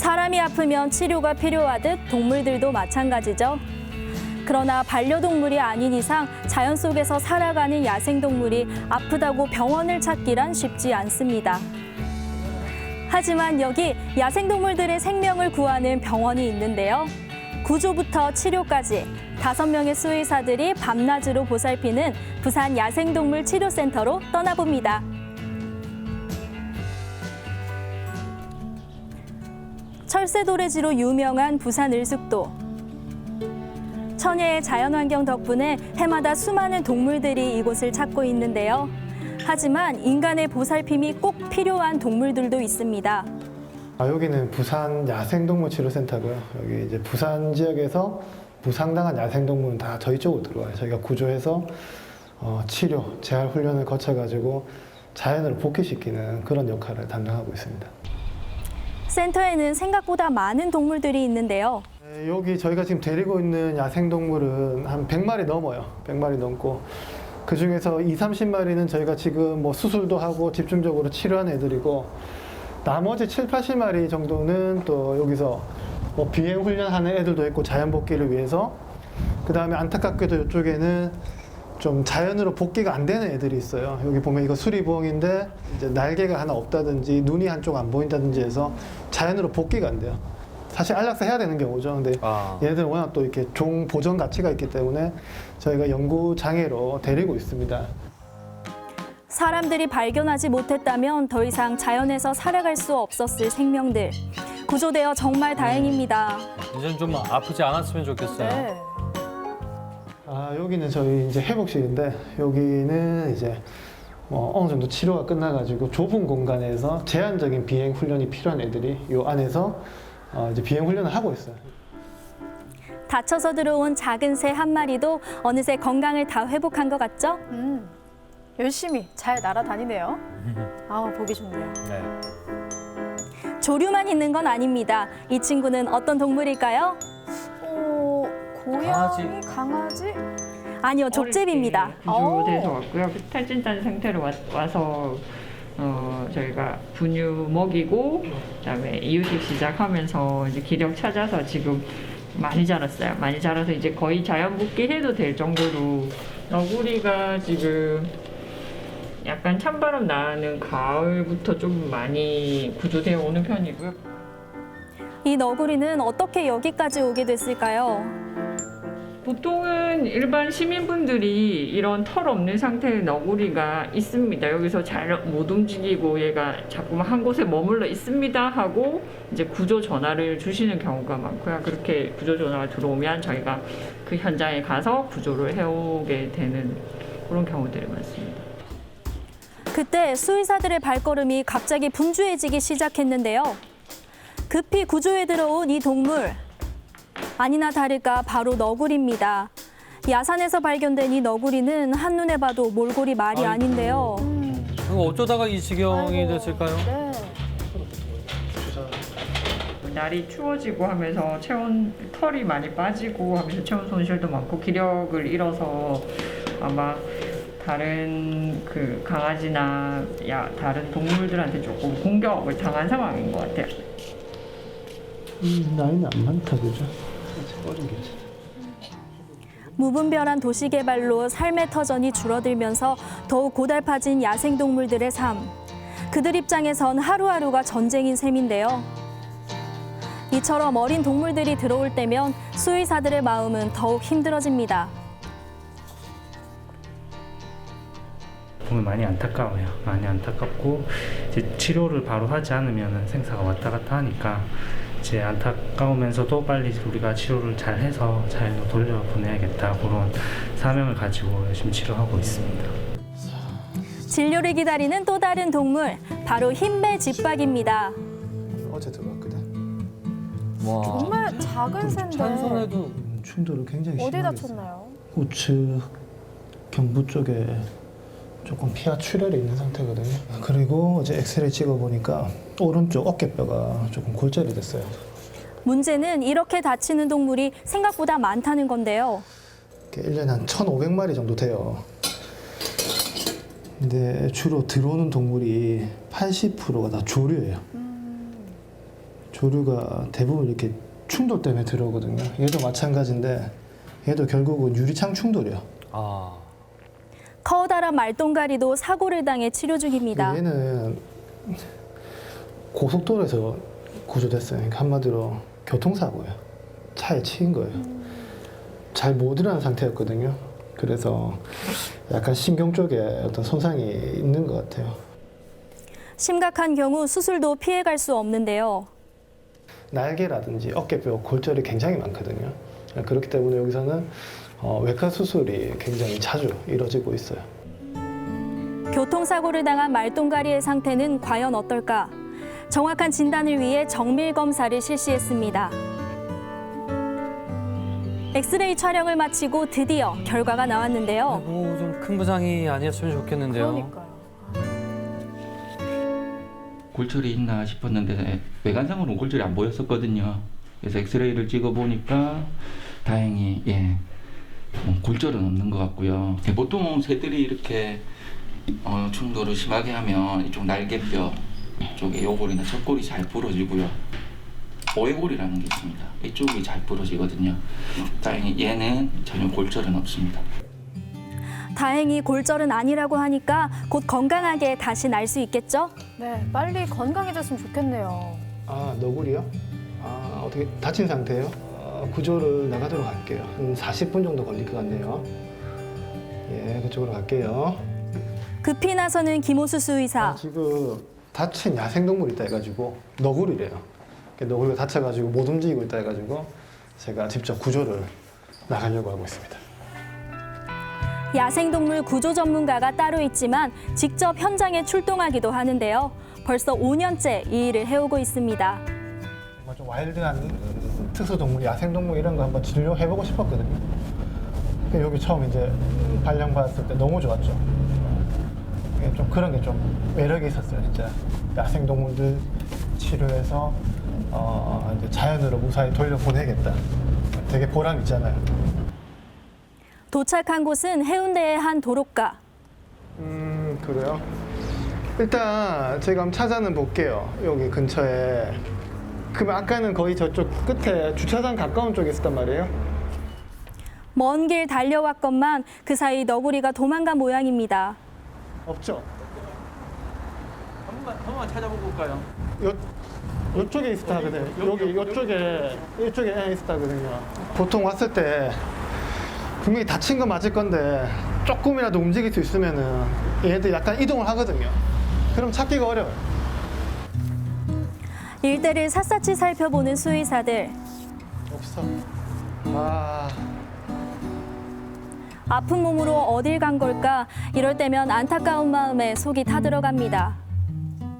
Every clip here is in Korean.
사람이 아프면 치료가 필요하듯 동물들도 마찬가지죠. 그러나 반려동물이 아닌 이상 자연 속에서 살아가는 야생동물이 아프다고 병원을 찾기란 쉽지 않습니다. 하지만 여기 야생동물들의 생명을 구하는 병원이 있는데요. 구조부터 치료까지 5명의 수의사들이 밤낮으로 보살피는 부산 야생동물 치료센터로 떠나봅니다. 철새도래지로 유명한 부산 을숙도. 천혜의 자연환경 덕분에 해마다 수많은 동물들이 이곳을 찾고 있는데요. 하지만 인간의 보살핌이 꼭 필요한 동물들도 있습니다. 여기는 부산 야생동물 치료센터고요. 여기 이제 부산 지역에서 부상당한 야생동물은 다 저희 쪽으로 들어와요. 저희가 구조해서 치료, 재활 훈련을 거쳐가지고 자연으로 복귀시키는 그런 역할을 담당하고 있습니다. 센터에는 생각보다 많은 동물들이 있는데요. 여기 저희가 지금 데리고 있는 야생동물은 한 100마리 넘어요. 100마리 넘고 그 중에서 20, 30마리는 저희가 지금 뭐 수술도 하고 집중적으로 치료한 애들이고 나머지 7, 80마리 정도는 또 여기서 뭐 비행 훈련하는 애들도 있고 자연 복귀를 위해서 그 다음에 안타깝게도 이쪽에는 좀 자연으로 복귀가 안 되는 애들이 있어요. 여기 보면 이거 수리부엉인데 이제 날개가 하나 없다든지 눈이 한쪽 안 보인다든지 해서 자연으로 복귀가 안 돼요. 사실 안락사 해야 되는 경우죠. 근데 얘네들은 워낙 또 이렇게 종 보존 가치가 있기 때문에 저희가 연구 장애로 데리고 있습니다. 사람들이 발견하지 못했다면 더 이상 자연에서 살아갈 수 없었을 생명들. 구조되어 정말 다행입니다. 이제는 좀 아프지 않았으면 좋겠어요. 네. 여기는 저희 이제 회복실인데 여기는 이제 어느 정도 치료가 끝나가지고 좁은 공간에서 제한적인 비행 훈련이 필요한 애들이 이 안에서 이제 비행 훈련을 하고 있어요. 다쳐서 들어온 작은 새 한 마리도 어느새 건강을 다 회복한 것 같죠? 열심히 잘 날아다니네요. 보기 좋네요. 네. 조류만 있는 건 아닙니다. 이 친구는 어떤 동물일까요? 고양이, 강아지? 아니요, 족제비입니다. 구조돼서 왔고요. 탈진단 상태로 와서 저희가 분유 먹이고 그다음에 이유식 시작하면서 이제 기력 찾아서 지금 많이 자랐어요. 많이 자라서 이제 거의 자연 복귀해도 될 정도로 너구리가 지금 약간 찬바람 나는 가을부터 좀 많이 구조되어 오는 편이고요. 이 너구리는 어떻게 여기까지 오게 됐을까요? 보통은 일반 시민분들이 이런 털 없는 상태의 너구리가 있습니다. 여기서 잘 못 움직이고 얘가 자꾸만 한 곳에 머물러 있습니다 하고 이제 구조 전화를 주시는 경우가 많고요. 그렇게 구조 전화가 들어오면 저희가 그 현장에 가서 구조를 해오게 되는 그런 경우들이 많습니다. 그때 수의사들의 발걸음이 갑자기 분주해지기 시작했는데요. 급히 구조에 들어온 이 동물. 아니나 다를까 바로 너구리입니다. 야산에서 발견된 이 너구리는 한눈에 봐도 몰골이 말이 아닌데요. 이거 어쩌다가 이 지경이 됐을까요? 네. 날이 추워지고 하면서 털이 많이 빠지고 하면서 체온 손실도 많고 기력을 잃어서 아마 다른 그 강아지나 다른 동물들한테 조금 공격을 당한 상황인 것 같아요. 나이는 안 많다, 그죠? 무분별한 도시 개발로 삶의 터전이 줄어들면서 더욱 고달파진 야생동물들의 삶. 그들 입장에선 하루하루가 전쟁인 셈인데요. 이처럼 어린 동물들이 들어올 때면 수의사들의 마음은 더욱 힘들어집니다. 보면 많이 안타까워요. 많이 안타깝고 이제 치료를 바로 하지 않으면 생사가 왔다 갔다 하니까 이제 안타까우면서도 빨리 우리가 치료를 잘 해서 자연으로 돌려보내야겠다 그런 사명을 가지고 열심히 치료하고 있습니다. 진료를 기다리는 또 다른 동물, 바로 흰배 집박입니다. 어제 들어왔거든. 와. 정말 작은 새인데 찬손에도 충돌을 굉장히 어디 심하게 다쳤나요? 우측 경부 쪽에 조금 피하 출혈이 있는 상태거든요. 그리고 이제 엑스레이 찍어보니까 오른쪽 어깨뼈가 조금 골절이 됐어요. 문제는 이렇게 다치는 동물이 생각보다 많다는 건데요. 1년에 한 1,500마리 정도 돼요. 근데 주로 들어오는 동물이 80%가 다 조류예요. 조류가 대부분 이렇게 충돌 때문에 들어오거든요. 얘도 마찬가지인데 얘도 결국은 유리창 충돌이요. 아, 커다란 말똥가리도 사고를 당해 치료 중입니다. 얘는 고속도로에서 구조됐어요. 그러니까 한마디로 교통사고예요. 차에 치인 거예요. 잘 못 일어난 상태였거든요. 그래서 약간 신경 쪽에 어떤 손상이 있는 것 같아요. 심각한 경우 수술도 피해갈 수 없는데요. 날개라든지 어깨뼈, 골절이 굉장히 많거든요. 그렇기 때문에 여기서는 외과 수술이 굉장히 자주 이루어지고 있어요. 교통사고를 당한 말똥가리의 상태는 과연 어떨까? 정확한 진단을 위해 정밀 검사를 실시했습니다. 엑스레이 촬영을 마치고 드디어 결과가 나왔는데요. 좀 큰 부상이 아니었으면 좋겠는데요. 그러니까요. 골절이 있나 싶었는데 외관상으로는 골절이 안 보였었거든요. 그래서 엑스레이를 찍어 보니까 다행히 골절은 없는 것 같고요. 보통 새들이 이렇게 충돌을 심하게 하면 이쪽 날개뼈 쪽에 요골이나 척골이 잘 부러지고요. 오해골이라는 게 있습니다. 이쪽이 잘 부러지거든요. 다행히 얘는 전혀 골절은 없습니다. 다행히 골절은 아니라고 하니까 곧 건강하게 다시 날 수 있겠죠? 네, 빨리 건강해졌으면 좋겠네요. 아, 너구리요? 아, 어떻게 다친 상태예요? 구조를 나가도록 할게요. 한 40분 정도 걸릴 것 같네요. 예, 그쪽으로 갈게요. 급히 나서는 김호수 수의사. 지금 다친 야생동물이 있다 해가지고 너구리래요. 너구리가 다쳐가지고 못 움직이고 있다 해가지고 제가 직접 구조를 나가려고 하고 있습니다. 야생동물 구조 전문가가 따로 있지만 직접 현장에 출동하기도 하는데요. 벌써 5년째 이 일을 해오고 있습니다. 뭔가 좀 와일드한 특수동물, 야생동물 이런 거 한번 진료해보고 싶었거든요. 여기 처음 이제 발령받았을 때 너무 좋았죠. 좀 그런 게 좀 매력이 있었어요, 진짜. 야생동물들 치료해서 이제 자연으로 무사히 돌려보내겠다. 되게 보람 있잖아요. 도착한 곳은 해운대의 한 도로가. 그래요? 일단 제가 한번 찾아는 볼게요. 여기 근처에. 그럼 아까는 거의 저쪽 끝에 주차장 가까운 쪽에 있었단 말이에요? 먼 길 달려왔건만 그 사이 너구리가 도망간 모양입니다. 없죠? 한번 찾아보고 올까요? 이쪽에 있었다 하거든요. 이쪽에 있었다 하거든요. 보통 왔을 때 분명히 다친 건 맞을 건데 조금이라도 움직일 수 있으면은 얘네들 약간 이동을 하거든요. 그럼 찾기가 어려워요. 일대를 샅샅이 살펴보는 수의사들. 없어. 아, 아픈 몸으로 어딜 간 걸까? 이럴 때면 안타까운 마음에 속이 타들어갑니다.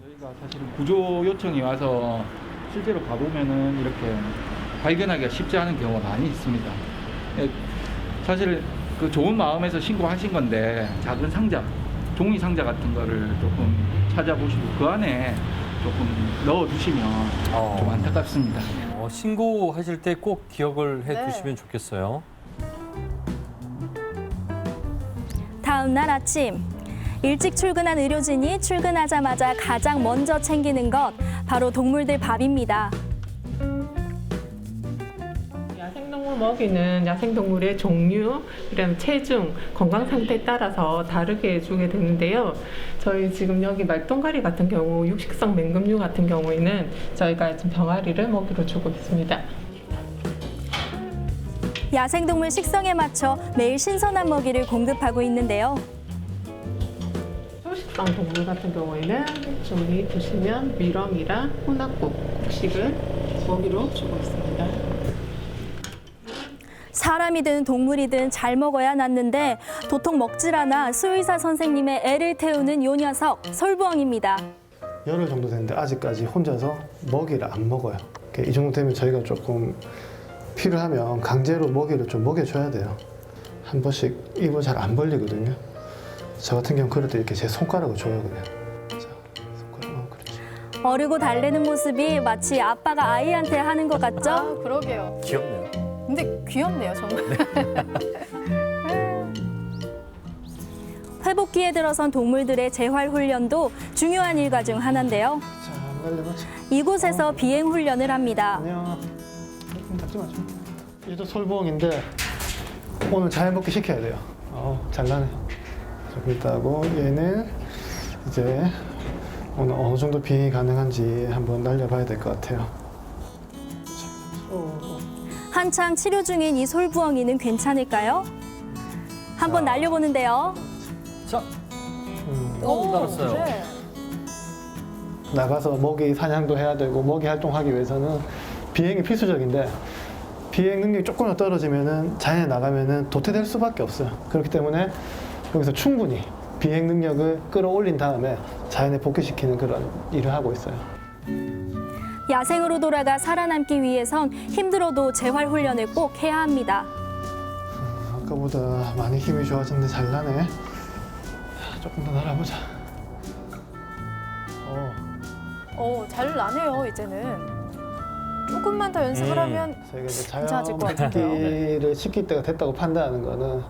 저희가 사실은 구조 요청이 와서 실제로 가보면은 이렇게 발견하기가 쉽지 않은 경우가 많이 있습니다. 사실 그 좋은 마음에서 신고하신 건데 작은 상자, 종이 상자 같은 거를 조금 찾아보시고 그 안에 조금 넣어두시면 좀 안타깝습니다. 신고하실 때 꼭 기억을 해두시면 좋겠어요. 다음 날 아침. 일찍 출근한 의료진이 출근하자마자 가장 먼저 챙기는 것 바로 동물들 밥입니다. 야생동물 먹이는 야생동물의 종류, 그다음 체중, 건강 상태에 따라서 다르게 주게 되는데요. 저희 지금 여기 말똥가리 같은 경우, 육식성 맹금류 같은 경우에는 저희가 지금 병아리를 먹이로 주고 있습니다. 야생동물 식성에 맞춰 매일 신선한 먹이를 공급하고 있는데요. 초식성 동물 같은 경우에는 저기 보시면 미럼이랑 혼합국 곡식을 먹이로 주고 있습니다. 사람이든 동물이든 잘 먹어야 낫는데 도통 먹질 않아 수의사 선생님의 애를 태우는 요 녀석 솔부엉입니다. 열흘 정도 됐는데 아직까지 혼자서 먹이를 안 먹어요. 이 정도 되면 저희가 조금 필요하면 강제로 먹이를 좀 먹여줘야 돼요. 한 번씩 입을 잘 안 벌리거든요. 저 같은 경우 그럴 때 이렇게 제 손가락을 줘요, 그냥. 자, 손가락, 그렇지. 어르고 달래는 모습이 마치 아빠가 아이한테 하는 것 같죠? 아, 그러게요. 귀엽네요. 근데 귀엽네요, 정말. 회복기에 들어선 동물들의 재활 훈련도 중요한 일과 중 하나인데요. 자, 날려보자. 이곳에서 비행 훈련을 합니다. 안녕. 닫지 마죠. 얘도 솔봉인데 오늘 자연복귀 시켜야 돼요. 잘나네. 조금 있다 하고 얘는 이제 오늘 어느 정도 비행이 가능한지 한번 날려봐야 될 것 같아요. 한창 치료 중인 이 솔부엉이는 괜찮을까요? 한번 날려보는데요. 자, 날았어요. 네. 나가서 먹이 사냥도 해야 되고 먹이 활동하기 위해서는 비행이 필수적인데 비행 능력이 조금 떨어지면은 자연에 나가면은 도태될 수밖에 없어요. 그렇기 때문에 여기서 충분히 비행 능력을 끌어올린 다음에 자연에 복귀시키는 그런 일을 하고 있어요. 야생으로 돌아가 살아남기 위해선 힘들어도 재활 훈련을 꼭 해야 합니다. 아까보다 많이 힘이 좋아졌는데 잘 나네. 조금 더 날아보자. 잘 나네요, 이제는. 조금만 더 연습을 하면 저희가 이제 괜찮아질 것 같은데요. 자연복귀를 시킬 때가 됐다고 판단하는 거는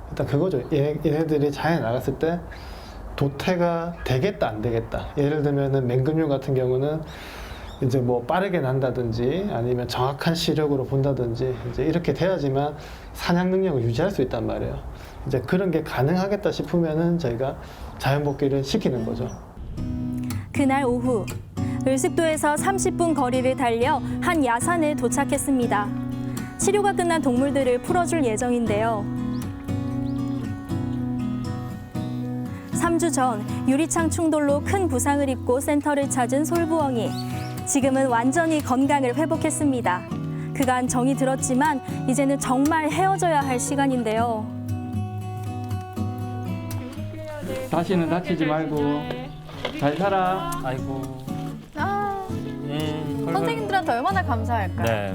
일단 그거죠. 얘네들이 자연에 나갔을 때 도태가 되겠다 안 되겠다. 예를 들면은 맹금류 같은 경우는 이제 뭐 빠르게 난다든지 아니면 정확한 시력으로 본다든지 이제 이렇게 돼야지만 사냥 능력을 유지할 수 있단 말이에요. 이제 그런 게 가능하겠다 싶으면은 저희가 자연 복귀를 시키는 거죠. 그날 오후 을숙도에서 30분 거리를 달려 한 야산에 도착했습니다. 치료가 끝난 동물들을 풀어줄 예정인데요. 3주 전 유리창 충돌로 큰 부상을 입고 센터를 찾은 솔부엉이. 지금은 완전히 건강을 회복했습니다. 그간 정이 들었지만 이제는 정말 헤어져야 할 시간인데요. 다시는 다치지 말고 잘 살아. 아이고. 선생님들한테 얼마나 감사할까요? 네.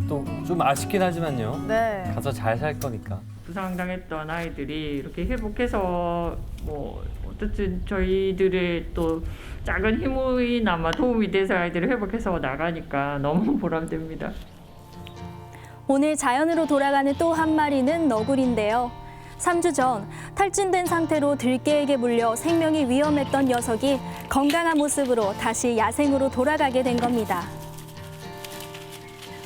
또 좀 아쉽긴 하지만요. 네. 가서 잘 살 거니까. 부상당했던 아이들이 이렇게 회복해서 뭐 어쨌든 저희들의 또 작은 힘이나마 도움이 돼서 아이들이 회복해서 나가니까 너무 보람됩니다. 오늘 자연으로 돌아가는 또 한 마리는 너구리인데요. 3주 전 탈진된 상태로 들개에게 물려 생명이 위험했던 녀석이 건강한 모습으로 다시 야생으로 돌아가게 된 겁니다.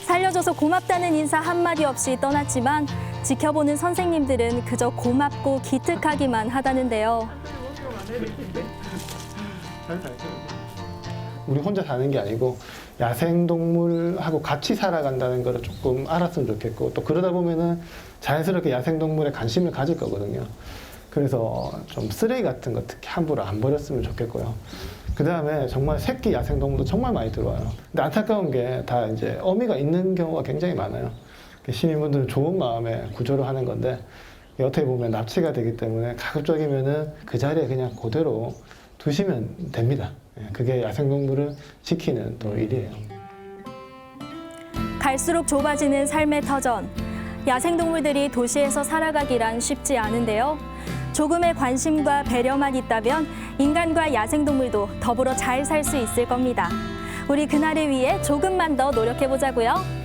살려줘서 고맙다는 인사 한마디 없이 떠났지만 지켜보는 선생님들은 그저 고맙고 기특하기만 하다는데요. 우리 혼자 사는 게 아니고 야생동물하고 같이 살아간다는 거를 조금 알았으면 좋겠고 또 그러다 보면은 자연스럽게 야생동물에 관심을 가질 거거든요. 그래서 좀 쓰레기 같은 거 특히 함부로 안 버렸으면 좋겠고요. 그 다음에 정말 새끼 야생동물도 정말 많이 들어와요. 근데 안타까운 게 다 이제 어미가 있는 경우가 굉장히 많아요. 시민분들은 좋은 마음에 구조를 하는 건데 어떻게 보면 납치가 되기 때문에 가급적이면은 그 자리에 그냥 그대로 두시면 됩니다. 그게 야생동물을 지키는 또 일이에요. 갈수록 좁아지는 삶의 터전. 야생동물들이 도시에서 살아가기란 쉽지 않은데요. 조금의 관심과 배려만 있다면 인간과 야생동물도 더불어 잘 살 수 있을 겁니다. 우리 그날을 위해 조금만 더 노력해보자고요.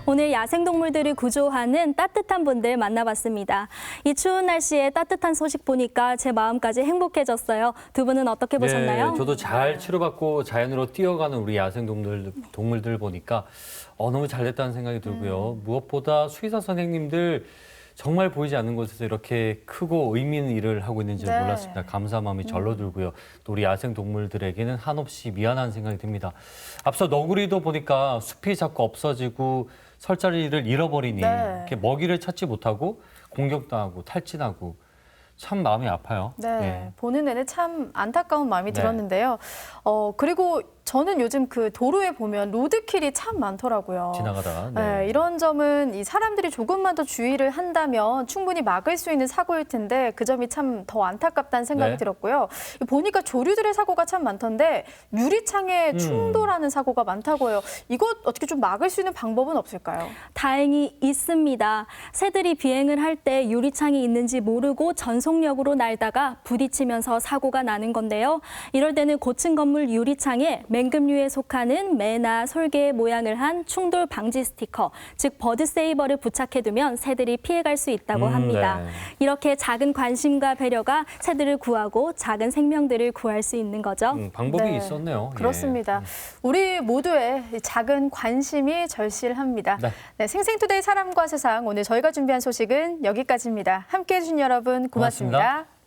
오늘 야생동물들을 구조하는 따뜻한 분들 만나봤습니다. 이 추운 날씨에 따뜻한 소식 보니까 제 마음까지 행복해졌어요. 두 분은 어떻게 보셨나요? 네, 저도 잘 치료받고 자연으로 뛰어가는 우리 야생동물들 보니까 너무 잘 됐다는 생각이 들고요. 무엇보다 수의사 선생님들 정말 보이지 않는 곳에서 이렇게 크고 의미 있는 일을 하고 있는지는 네. 몰랐습니다. 감사한 마음이 절로 들고요. 또 우리 야생동물들에게는 한없이 미안한 생각이 듭니다. 앞서 너구리도 보니까 숲이 자꾸 없어지고 설 자리를 잃어버리니 네. 이렇게 먹이를 찾지 못하고 공격당하고 탈진하고 참 마음이 아파요. 네, 보는 내내 참 안타까운 마음이 네. 들었는데요. 그리고 저는 요즘 그 도로에 보면 로드킬이 참 많더라고요. 지나가다가. 네, 이런 점은 이 사람들이 조금만 더 주의를 한다면 충분히 막을 수 있는 사고일 텐데 그 점이 참 더 안타깝다는 생각이 네. 들었고요. 보니까 조류들의 사고가 참 많던데 유리창에 충돌하는 사고가 많다고요. 이거 어떻게 좀 막을 수 있는 방법은 없을까요? 다행히 있습니다. 새들이 비행을 할 때 유리창이 있는지 모르고 전속력으로 날다가 부딪히면서 사고가 나는 건데요. 이럴 때는 고층 건물 유리창에 맹금류에 속하는 매나 솔개 모양을 한 충돌 방지 스티커, 즉 버드 세이버를 부착해두면 새들이 피해갈 수 있다고 합니다. 네. 이렇게 작은 관심과 배려가 새들을 구하고 작은 생명들을 구할 수 있는 거죠. 방법이 네, 있었네요. 예. 그렇습니다. 우리 모두의 이 작은 관심이 절실합니다. 네. 네, 생생투데이 사람과 세상 오늘 저희가 준비한 소식은 여기까지입니다. 함께해 주신 여러분 고맙습니다. 고맙습니다.